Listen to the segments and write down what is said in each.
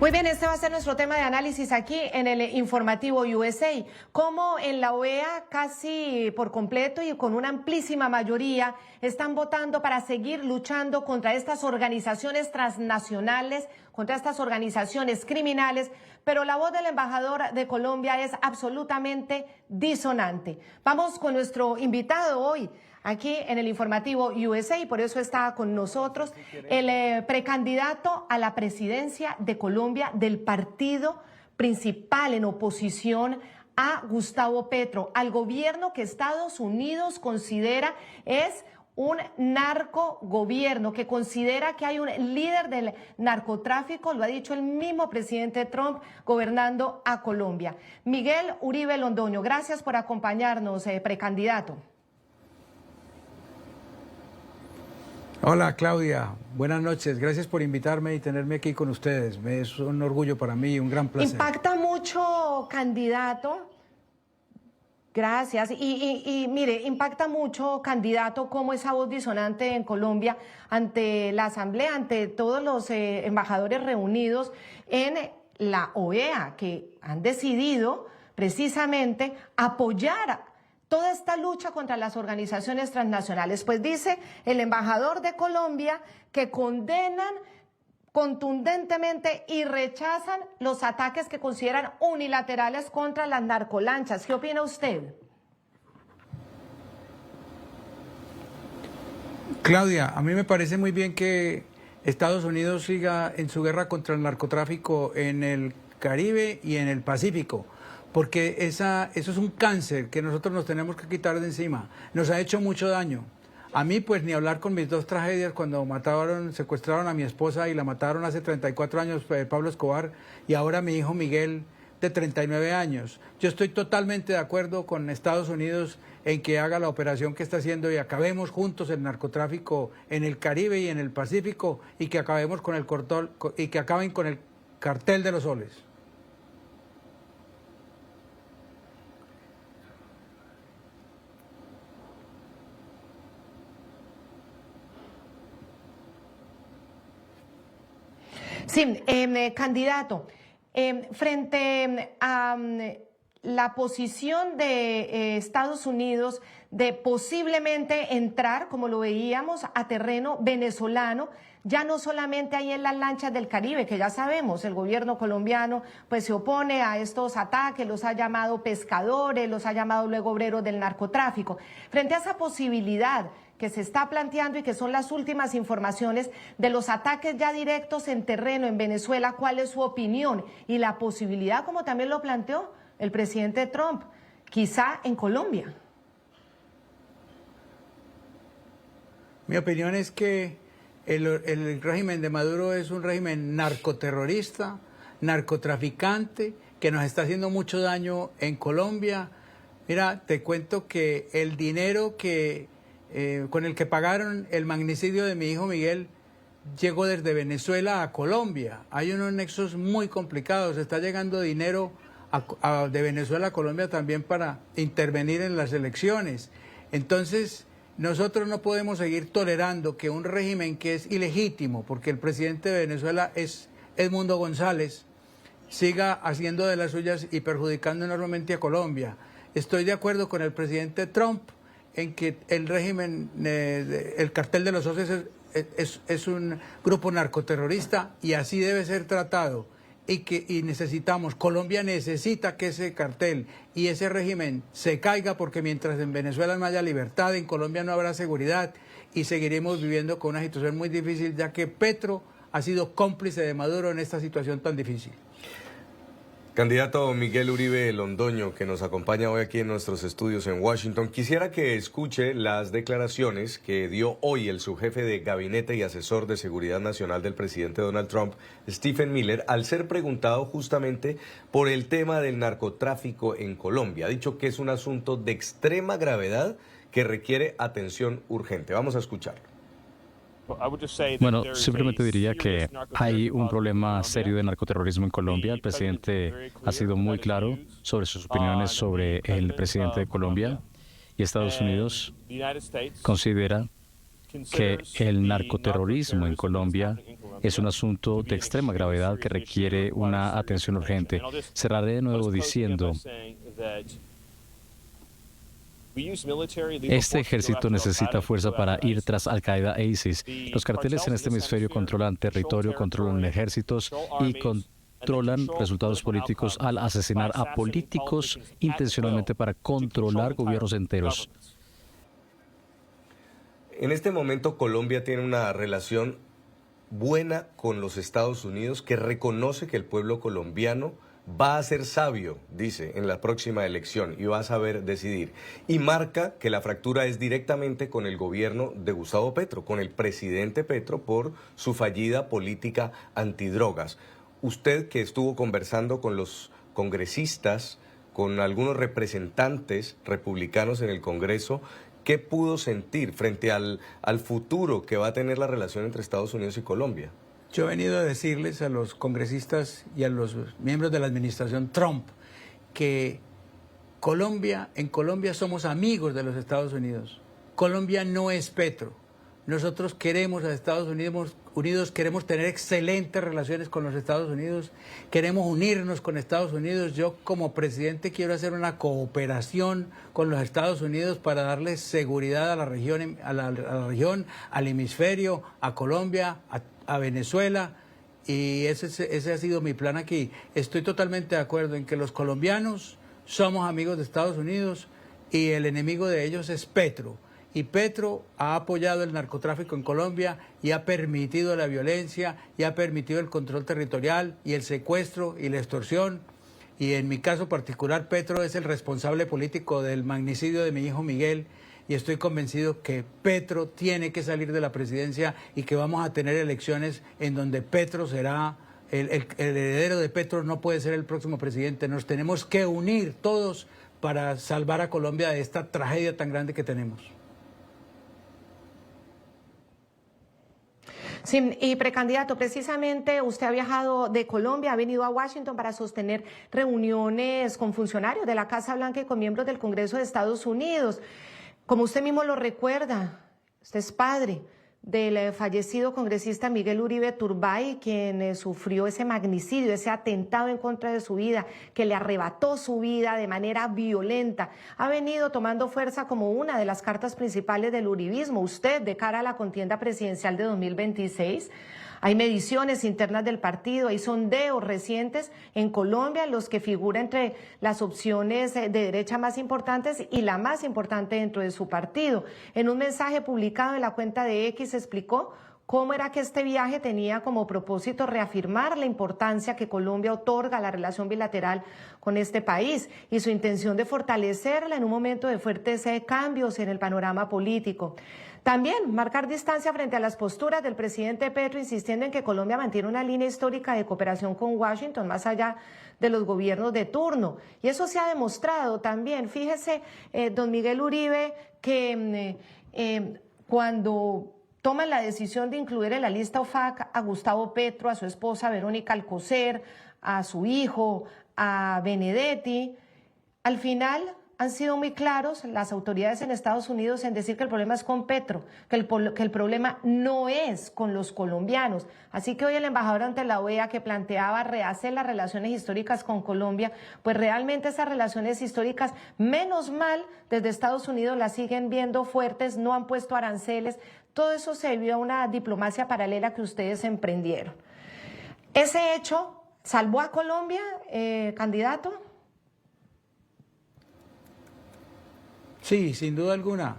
Muy bien, este va a ser nuestro tema de análisis aquí en el informativo USA. Cómo en la OEA casi por completo y con una amplísima mayoría están votando para seguir luchando contra estas organizaciones transnacionales, contra estas organizaciones criminales, pero la voz del embajador de Colombia es absolutamente disonante. Vamos con nuestro invitado hoy, aquí en el informativo USA, y por eso está con nosotros el precandidato a la presidencia de Colombia del partido principal en oposición a Gustavo Petro, al gobierno que Estados Unidos considera es un narcogobierno, que considera que hay un líder del narcotráfico, lo ha dicho el mismo presidente Trump, gobernando a Colombia. Miguel Uribe Londoño, gracias por acompañarnos, precandidato. Hola Claudia, buenas noches, gracias por invitarme y tenerme aquí con ustedes. Es un orgullo para mí y un gran placer. Impacta mucho, candidato. Gracias. Y mire, impacta mucho, candidato, como esa voz disonante en Colombia ante la Asamblea, ante todos los embajadores reunidos en la OEA, que han decidido precisamente apoyar toda esta lucha contra las organizaciones transnacionales. Pues dice el embajador de Colombia que condenan contundentemente y rechazan los ataques que consideran unilaterales contra las narcolanchas. ¿Qué opina usted? Claudia, a mí me parece muy bien que Estados Unidos siga en su guerra contra el narcotráfico en el Caribe y en el Pacífico, porque eso es un cáncer que nosotros nos tenemos que quitar de encima. Nos ha hecho mucho daño. A mí, pues, ni hablar con mis dos tragedias, cuando secuestraron a mi esposa y la mataron hace 34 años, Pablo Escobar, y ahora mi hijo Miguel, de 39 años. Yo estoy totalmente de acuerdo con Estados Unidos en que haga la operación que está haciendo y acabemos juntos el narcotráfico en el Caribe y en el Pacífico, y que acabemos con y que acaben con el cartel de los soles. Sí, candidato, frente a la posición de Estados Unidos de posiblemente entrar, como lo veíamos, a terreno venezolano, ya no solamente ahí en las lanchas del Caribe, que ya sabemos, el gobierno colombiano pues se opone a estos ataques, los ha llamado pescadores, los ha llamado luego obreros del narcotráfico. Frente a esa posibilidad que se está planteando y que son las últimas informaciones de los ataques ya directos en terreno en Venezuela, ¿cuál es su opinión? Y la posibilidad, como también lo planteó el presidente Trump, quizá en Colombia. Mi opinión es que el régimen de Maduro es un régimen narcoterrorista, narcotraficante, que nos está haciendo mucho daño en Colombia. Mira, te cuento que el dinero con el que pagaron el magnicidio de mi hijo Miguel llegó desde Venezuela a Colombia. Hay unos nexos muy complicados, está llegando dinero de Venezuela a Colombia también para intervenir en las elecciones. Entonces, nosotros no podemos seguir tolerando que un régimen que es ilegítimo, porque el presidente de Venezuela es Edmundo González, siga haciendo de las suyas y perjudicando enormemente a Colombia. Estoy de acuerdo con el presidente Trump en que el régimen, el cartel de los soles es un grupo narcoterrorista y así debe ser tratado. Y necesitamos, Colombia necesita que ese cartel y ese régimen se caiga, porque mientras en Venezuela no haya libertad, en Colombia no habrá seguridad y seguiremos viviendo con una situación muy difícil, ya que Petro ha sido cómplice de Maduro en esta situación tan difícil. Candidato Miguel Uribe Londoño, que nos acompaña hoy aquí en nuestros estudios en Washington, quisiera que escuche las declaraciones que dio hoy el subjefe de gabinete y asesor de seguridad nacional del presidente Donald Trump, Stephen Miller, al ser preguntado justamente por el tema del narcotráfico en Colombia. Ha dicho que es un asunto de extrema gravedad que requiere atención urgente. Vamos a escucharlo. Bueno, simplemente diría que hay un problema serio de narcoterrorismo en Colombia. El presidente ha sido muy claro sobre sus opiniones sobre el presidente de Colombia, y Estados Unidos considera que el narcoterrorismo en Colombia es un asunto de extrema gravedad que requiere una atención urgente. Cerraré de nuevo diciendo, este ejército necesita fuerza para ir tras Al-Qaeda e ISIS. Los carteles en este hemisferio controlan territorio, controlan ejércitos y controlan resultados políticos al asesinar a políticos intencionalmente para controlar gobiernos enteros. En este momento Colombia tiene una relación buena con los Estados Unidos, que reconoce que el pueblo colombiano va a ser sabio, dice, en la próxima elección y va a saber decidir. Y marca que la fractura es directamente con el gobierno de Gustavo Petro, con el presidente Petro, por su fallida política antidrogas. Usted, que estuvo conversando con los congresistas, con algunos representantes republicanos en el Congreso, ¿qué pudo sentir frente al futuro que va a tener la relación entre Estados Unidos y Colombia? Yo he venido a decirles a los congresistas y a los miembros de la administración Trump que en Colombia somos amigos de los Estados Unidos. Colombia no es Petro. Nosotros queremos a Estados Unidos, queremos tener excelentes relaciones con los Estados Unidos, queremos unirnos con Estados Unidos. Yo como presidente quiero hacer una cooperación con los Estados Unidos para darles seguridad a la región, al hemisferio, a Colombia, a Venezuela, y ese ha sido mi plan aquí. Estoy totalmente de acuerdo en que los colombianos somos amigos de Estados Unidos y el enemigo de ellos es Petro. Y Petro ha apoyado el narcotráfico en Colombia y ha permitido la violencia y ha permitido el control territorial y el secuestro y la extorsión. Y en mi caso particular, Petro es el responsable político del magnicidio de mi hijo Miguel, y estoy convencido que Petro tiene que salir de la presidencia y que vamos a tener elecciones en donde Petro será, el heredero de Petro no puede ser el próximo presidente. Nos tenemos que unir todos para salvar a Colombia de esta tragedia tan grande que tenemos. Sí, y precandidato, precisamente usted ha viajado de Colombia, ha venido a Washington para sostener reuniones con funcionarios de la Casa Blanca y con miembros del Congreso de Estados Unidos. Como usted mismo lo recuerda, usted es padre del fallecido congresista Miguel Uribe Turbay, quien sufrió ese magnicidio, ese atentado en contra de su vida, que le arrebató su vida de manera violenta. Ha venido tomando fuerza como una de las cartas principales del uribismo. Usted, de cara a la contienda presidencial de 2026, hay mediciones internas del partido, hay sondeos recientes en Colombia en los que figura entre las opciones de derecha más importantes y la más importante dentro de su partido. En un mensaje publicado en la cuenta de X explicó cómo era que este viaje tenía como propósito reafirmar la importancia que Colombia otorga a la relación bilateral con este país y su intención de fortalecerla en un momento de fuertes cambios en el panorama político. También marcar distancia frente a las posturas del presidente Petro, insistiendo en que Colombia mantiene una línea histórica de cooperación con Washington, más allá de los gobiernos de turno. Y eso se ha demostrado también. Fíjese, don Miguel Uribe, que cuando toman la decisión de incluir en la lista OFAC a Gustavo Petro, a su esposa Verónica Alcocer, a su hijo, a Benedetti, al final han sido muy claros las autoridades en Estados Unidos en decir que el problema es con Petro, que el problema no es con los colombianos. Así que hoy el embajador ante la OEA, que planteaba rehacer las relaciones históricas con Colombia, pues realmente esas relaciones históricas, menos mal, desde Estados Unidos las siguen viendo fuertes, no han puesto aranceles. Todo eso se debió a una diplomacia paralela que ustedes emprendieron. ¿Ese hecho salvó a Colombia, candidato? Sí, sin duda alguna.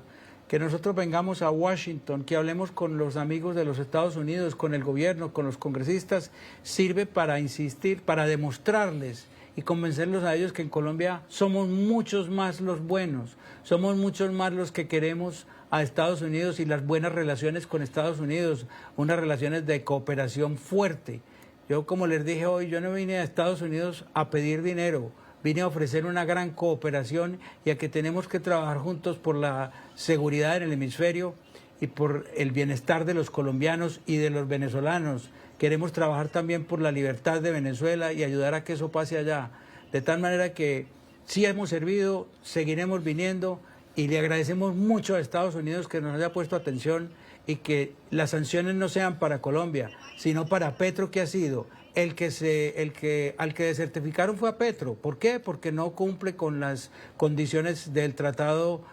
Que nosotros vengamos a Washington, que hablemos con los amigos de los Estados Unidos, con el gobierno, con los congresistas, sirve para insistir, para demostrarles y convencerlos a ellos que en Colombia somos muchos más los buenos, somos muchos más los que queremos a Estados Unidos y las buenas relaciones con Estados Unidos, unas relaciones de cooperación fuerte. Yo, como les dije hoy, yo no vine a Estados Unidos a pedir dinero, vine a ofrecer una gran cooperación y a que tenemos que trabajar juntos por la seguridad en el hemisferio y por el bienestar de los colombianos y de los venezolanos. Queremos trabajar también por la libertad de Venezuela y ayudar a que eso pase allá. De tal manera que sí hemos servido, seguiremos viniendo y le agradecemos mucho a Estados Unidos que nos haya puesto atención y que las sanciones no sean para Colombia, sino para Petro, que ha sido al que desertificaron fue a Petro. ¿Por qué? Porque no cumple con las condiciones del tratado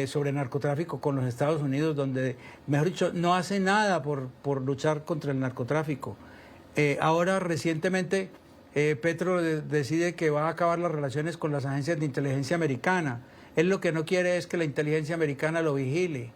sobre narcotráfico con los Estados Unidos, donde, mejor dicho, no hace nada por luchar contra el narcotráfico. Ahora, recientemente, Petro decide que va a acabar las relaciones con las agencias de inteligencia americana. Él lo que no quiere es que la inteligencia americana lo vigile.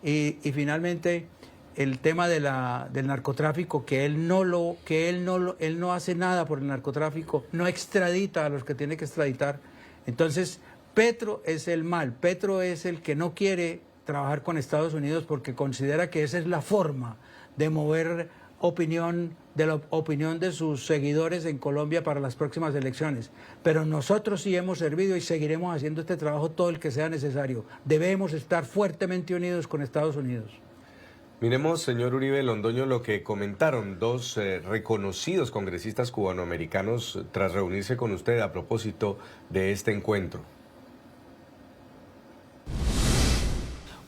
Y finalmente, el tema del narcotráfico, que él no hace nada por el narcotráfico, no extradita a los que tiene que extraditar. Entonces, Petro es el mal. Petro es el que no quiere trabajar con Estados Unidos porque considera que esa es la forma de mover la opinión de sus seguidores en Colombia para las próximas elecciones. Pero nosotros sí hemos servido y seguiremos haciendo este trabajo todo el que sea necesario. Debemos estar fuertemente unidos con Estados Unidos. Miremos, señor Uribe Londoño, lo que comentaron dos reconocidos congresistas cubanoamericanos tras reunirse con usted a propósito de este encuentro.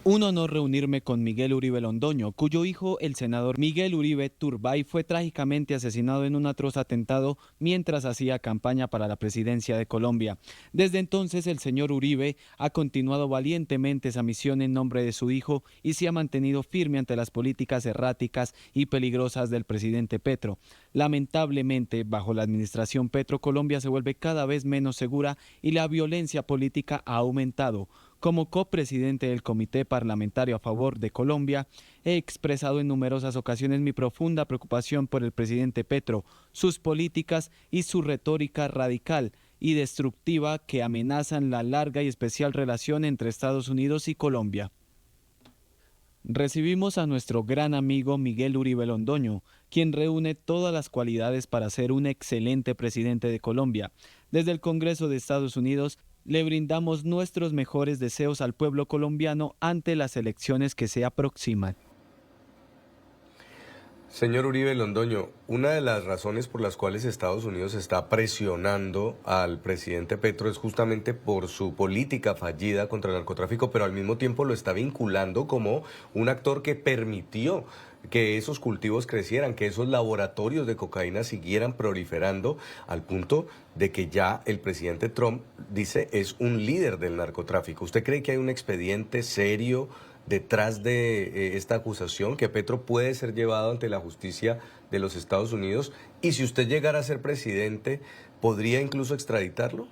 Un honor reunirme con Miguel Uribe Londoño, cuyo hijo, el senador Miguel Uribe Turbay, fue trágicamente asesinado en un atroz atentado mientras hacía campaña para la presidencia de Colombia. Desde entonces, el señor Uribe ha continuado valientemente esa misión en nombre de su hijo y se ha mantenido firme ante las políticas erráticas y peligrosas del presidente Petro. Lamentablemente, bajo la administración Petro, Colombia se vuelve cada vez menos segura y la violencia política ha aumentado. Como copresidente del Comité Parlamentario a Favor de Colombia, he expresado en numerosas ocasiones mi profunda preocupación por el presidente Petro, sus políticas y su retórica radical y destructiva que amenazan la larga y especial relación entre Estados Unidos y Colombia. Recibimos a nuestro gran amigo Miguel Uribe Londoño, quien reúne todas las cualidades para ser un excelente presidente de Colombia. Desde el Congreso de Estados Unidos, le brindamos nuestros mejores deseos al pueblo colombiano ante las elecciones que se aproximan. Señor Uribe Londoño, una de las razones por las cuales Estados Unidos está presionando al presidente Petro es justamente por su política fallida contra el narcotráfico, pero al mismo tiempo lo está vinculando como un actor que permitió que esos cultivos crecieran, que esos laboratorios de cocaína siguieran proliferando al punto de que ya el presidente Trump dice es un líder del narcotráfico. ¿Usted cree que hay un expediente serio detrás de esta acusación, que Petro puede ser llevado ante la justicia de los Estados Unidos? Y si usted llegara a ser presidente, ¿podría incluso extraditarlo?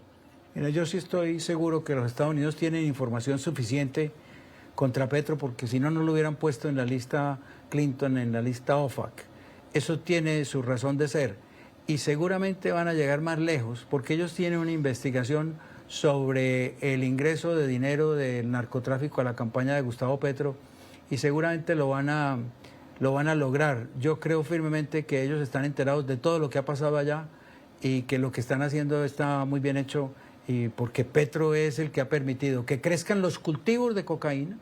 Mira, yo sí estoy seguro que los Estados Unidos tienen información suficiente contra Petro, porque si no, no lo hubieran puesto en la lista Clinton, en la lista OFAC. Eso tiene su razón de ser. Y seguramente van a llegar más lejos, porque ellos tienen una investigación sobre el ingreso de dinero del narcotráfico a la campaña de Gustavo Petro, y seguramente lo van a lograr. Yo creo firmemente que ellos están enterados de todo lo que ha pasado allá y que lo que están haciendo está muy bien hecho, y porque Petro es el que ha permitido que crezcan los cultivos de cocaína,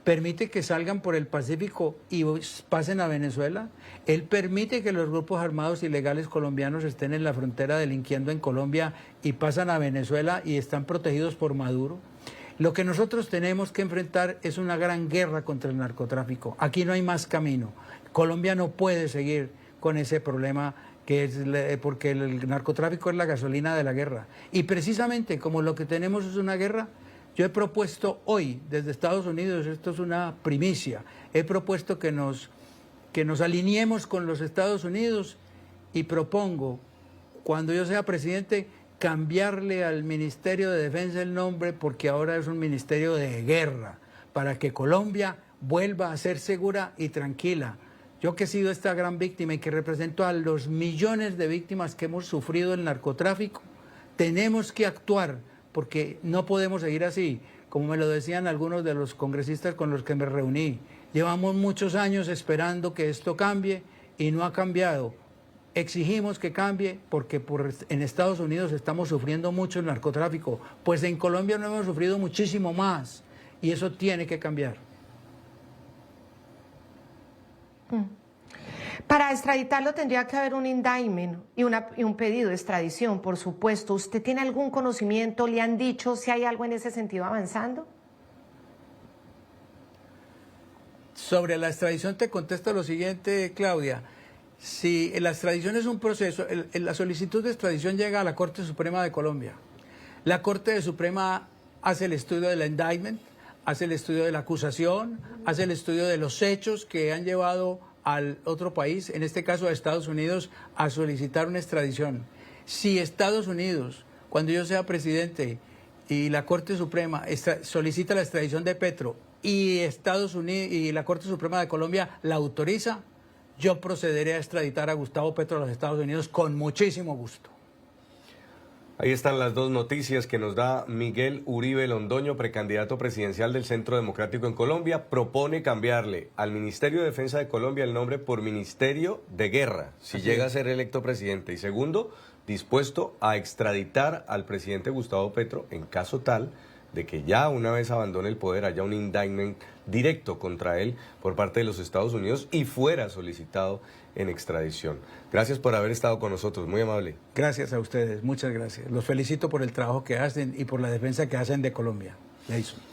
permite que salgan por el Pacífico y pasen a Venezuela. Él permite que los grupos armados ilegales colombianos estén en la frontera delinquiendo en Colombia y pasan a Venezuela y están protegidos por Maduro. Lo que nosotros tenemos que enfrentar es una gran guerra contra el narcotráfico. Aquí no hay más camino. Colombia no puede seguir con ese problema, porque el narcotráfico es la gasolina de la guerra. Y precisamente como lo que tenemos es una guerra, yo he propuesto hoy, desde Estados Unidos, esto es una primicia, he propuesto que nos alineemos con los Estados Unidos, y propongo, cuando yo sea presidente, cambiarle al Ministerio de Defensa el nombre, porque ahora es un ministerio de guerra, para que Colombia vuelva a ser segura y tranquila. Yo que he sido esta gran víctima y que represento a los millones de víctimas que hemos sufrido el narcotráfico, tenemos que actuar, porque no podemos seguir así, como me lo decían algunos de los congresistas con los que me reuní. Llevamos muchos años esperando que esto cambie y no ha cambiado. Exigimos que cambie porque en Estados Unidos estamos sufriendo mucho el narcotráfico, pues en Colombia no hemos sufrido muchísimo más, y eso tiene que cambiar. Para extraditarlo tendría que haber un indictment y un pedido de extradición, por supuesto. ¿Usted tiene algún conocimiento? ¿Le han dicho si hay algo en ese sentido avanzando? Sobre la extradición te contesto lo siguiente, Claudia. Si la extradición es un proceso, la solicitud de extradición llega a la Corte Suprema de Colombia. La Corte Suprema hace el estudio del indictment, hace el estudio de la acusación, hace el estudio de los hechos que han llevado al otro país, en este caso a Estados Unidos, a solicitar una extradición. Si Estados Unidos, cuando yo sea presidente y la Corte Suprema solicita la extradición de Petro y Estados Unidos y la Corte Suprema de Colombia la autoriza, yo procederé a extraditar a Gustavo Petro a los Estados Unidos con muchísimo gusto. Ahí están las dos noticias que nos da Miguel Uribe Londoño, precandidato presidencial del Centro Democrático en Colombia. Propone cambiarle al Ministerio de Defensa de Colombia el nombre por Ministerio de Guerra, si llega a ser electo presidente. Y segundo, dispuesto a extraditar al presidente Gustavo Petro en caso tal de que ya una vez abandone el poder haya un indictment directo contra él por parte de los Estados Unidos y fuera solicitado en extradición. Gracias por haber estado con nosotros, muy amable. Gracias a ustedes, muchas gracias. Los felicito por el trabajo que hacen y por la defensa que hacen de Colombia. Jason.